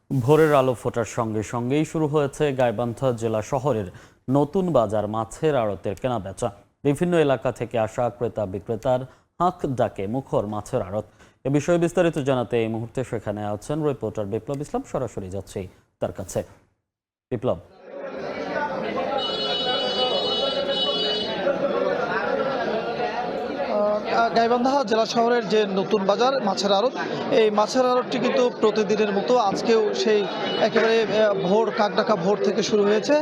ভোরের আলো ফোটার সঙ্গে সঙ্গেই শুরু হয়েছে গাইবান্ধা জেলা শহরের নতুন বাজার মাছের আড়তের কেনাবেচা। বিভিন্ন এলাকা থেকে আসা ক্রেতা বিক্রেতার হাঁক ডাকে মুখর মাছের আড়ত। এ বিষয়ে বিস্তারিত জানাতে এই মুহূর্তে সেখানে আছেন রিপোর্টার বিপ্লব ইসলাম। সরাসরি যাচ্ছি তার কাছে। বিপ্লব, গাইবান্ধা জেলা শহরের যে নতুন বাজার মাছের আড়ত, এই মাছের আড়তটি কিন্তু প্রতিদিনের মতো আজকেও সেই একেবারে ভোর কাকডাকা ভোর থেকে শুরু হয়েছে।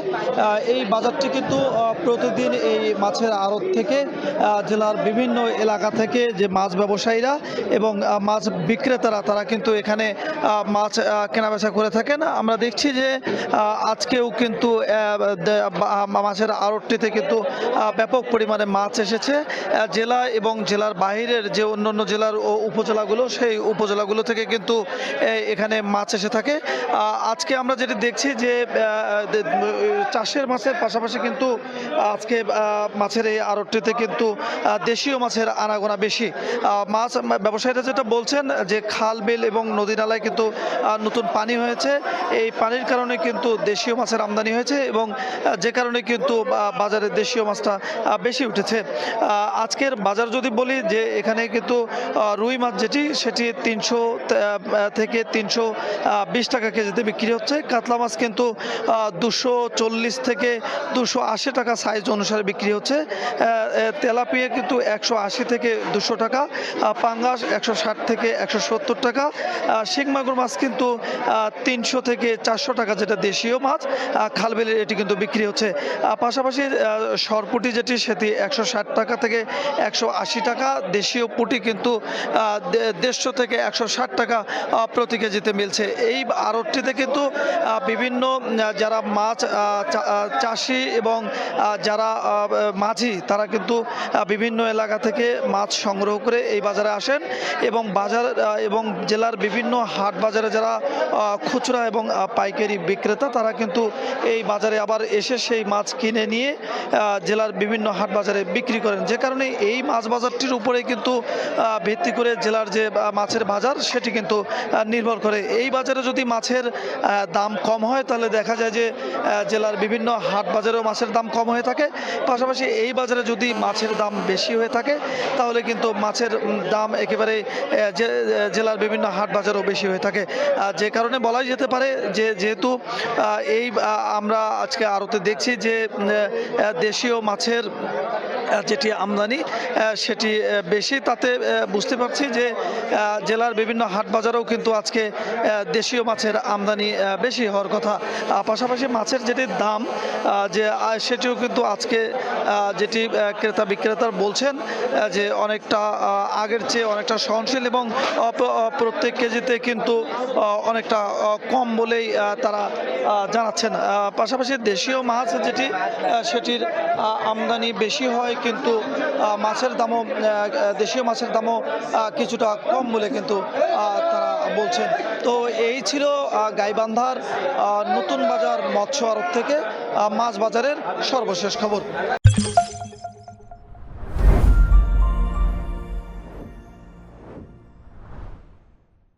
এই বাজারটি কিন্তু প্রতিদিন এই মাছের আড়ত থেকে জেলার বিভিন্ন এলাকা থেকে যে মাছ ব্যবসায়ীরা এবং মাছ বিক্রেতারা তারা কিন্তু এখানে মাছ কেনাবেচা করে থাকেন। আমরা দেখছি যে আজকেও কিন্তু মাছের আড়তটিতে কিন্তু ব্যাপক পরিমাণে মাছ এসেছে। জেলা এবং জেলার বাইরের যে অন্যান্য জেলার ও উপজেলাগুলো, সেই উপজেলাগুলো থেকে কিন্তু এখানে মাছ এসে থাকে। আজকে আমরা যেটা দেখছি যে চাষের মাছের পাশাপাশি কিন্তু আজকে মাছের এই আড়তটিতে কিন্তু দেশীয় মাছের আনাগোনা বেশি। মাছ ব্যবসায়ীরা যেটা বলছেন যে খাল বিল এবং নদী নালায় কিন্তু নতুন পানি হয়েছে, এই পানির কারণে কিন্তু দেশীয় মাছের আমদানি হয়েছে এবং যে কারণে কিন্তু বাজারে দেশীয় মাছটা বেশি উঠেছে। আজকের বাজার যদি বলি যে এখানে কিন্তু রুই মাছ যেটি সেটি 300 থেকে 320 টাকা কেজিতে বিক্রি হচ্ছে। কাতলা মাছ কিন্তু 240 থেকে 280 টাকা সাইজ অনুসারে বিক্রি হচ্ছে। তেলাপিয়া কিন্তু 180 থেকে 200 টাকা, পাঙ্গাস 160 থেকে 170 টাকা, শিং মাগুর মাছ কিন্তু 300 থেকে 400 টাকা, যেটা দেশীয় মাছ খালবিলের, এটি কিন্তু বিক্রি হচ্ছে। পাশাপাশি সরপুটি যেটি সেটি 160 টাকা থেকে 180 টাকা, দেশীয় পুঁটি কিন্তু 150 থেকে 160 টাকা প্রতি কেজিতে মিলছে। এই আড়তটিতে কিন্তু বিভিন্ন যারা মাছ চাষি এবং যারা মাঝি তারা কিন্তু বিভিন্ন এলাকা থেকে মাছ সংগ্রহ করে এই বাজারে আসেন এবং বাজার এবং জেলার বিভিন্ন হাট বাজারে যারা খুচরা এবং পাইকারি বিক্রেতা তারা কিন্তু এই বাজারে আবার এসে সেই মাছ কিনে নিয়ে জেলার বিভিন্ন হাট বাজারে বিক্রি করেন। যে কারণে এই মাছ বাজারটির উপরে কিন্তু ভিত্তি করে জেলার যে মাছের বাজার সেটি কিন্তু নির্ভর করে। এই বাজারে যদি মাছের দাম কম হয় তাহলে দেখা যায় যে জেলার বিভিন্ন হাট বাজারেও মাছের দাম কম হয়ে থাকে। পাশাপাশি এই বাজারে যদি মাছের দাম বেশি হয়ে থাকে তাহলে কিন্তু মাছের দাম একেবারে জেলার বিভিন্ন হাট বাজারেও বেশি হয়ে থাকে। যে কারণে বলাই যেতে পারে যে যেহেতু এই আমরা আজকে আড়তে দেখছি যে দেশীয় মাছের যেটি আমদানি সেটি বেশি, তাতে বুঝতে পারছি যে জেলার বিভিন্ন হাট বাজারেও কিন্তু আজকে দেশীয় মাছের আমদানি বেশি হওয়ার কথা। পাশাপাশি মাছের যেটি দাম যে সেটিও কিন্তু আজকে যেটি ক্রেতা বিক্রেতার বলছেন যে অনেকটা আগের চেয়ে অনেকটা সহনশীল এবং প্রত্যেক কেজিতে কিন্তু অনেকটা কম বলেই তারা জানাচ্ছেন। পাশাপাশি দেশীয় মাছ যেটি সেটির আমদানি বেশি হয় কিন্তু মাছের দামও দেশীয় মাছের দামও কিছুটা কম বলে কিন্তু তারা বলছেন। তো এই ছিল গাইবান্ধার নতুন বাজার মৎস্য আড়ত থেকে মাছ বাজারের সর্বশেষ খবর।